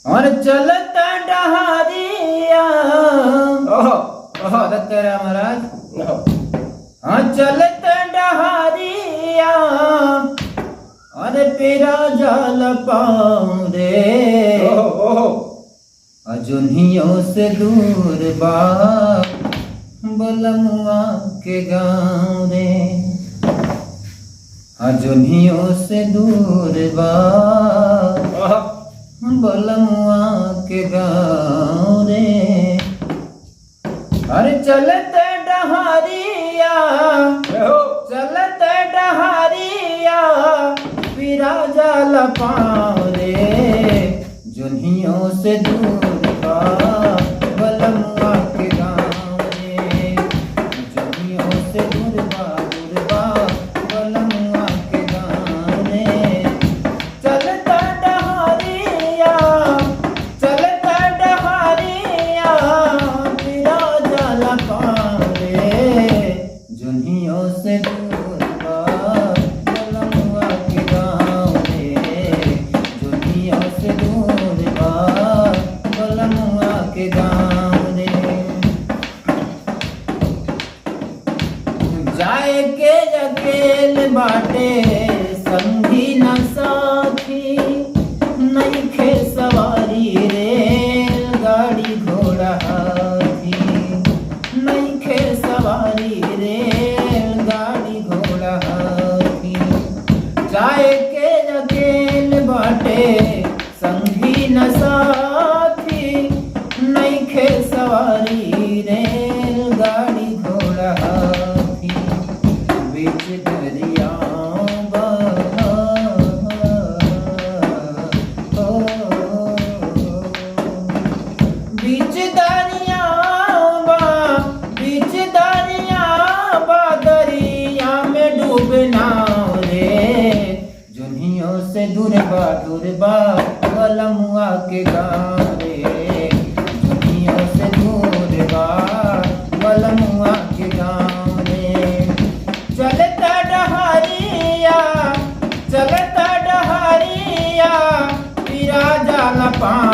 और चलता डहारिया। ओहो ओहो दत्त राम महाराज। ओहो हाँ चलता डहारिया और पेरा जाल पाऊं रे। ओहो अजुनियों से दूर बा बलमुआ के गाँव रे। अजुनियों से दूर बा ओहो बलमुआ के गाँव रे। अरे चलते डहारिया ओहो चलते डहारिया पीरा जाल पाँव रे। जुनियों से दूर बा बलमुआ के गाँव रे। जुनियों से दूर बा बलमुआ के गाँव रे। चलता डहारिया पीरा जाल पाँव रे। जुनियों से दूर बा बलमुआ के गाँव रे। जुनियों से दूर बा बलमुआ के गाँव रे। जाए के अकेल बाटे संगी न साथी। नइखे सवारी रे गाड़ी घोड़ा हाथी। नइखे सवारी रे गाड़ी घोड़ा हाथी। जाए के अकेल बाटे संगी न साथी। नइखे सवारी रे गाड़ी घोड़ा हाथी। बीच दरिया बीच दरिया दरिया में डूबना रे। जुनियों से दूर बा बलमुआ के गाँव रे। जुनियों से दूर बा बलमुआ के गाँव रे। चलता डहारिया पीरा जाल पाँव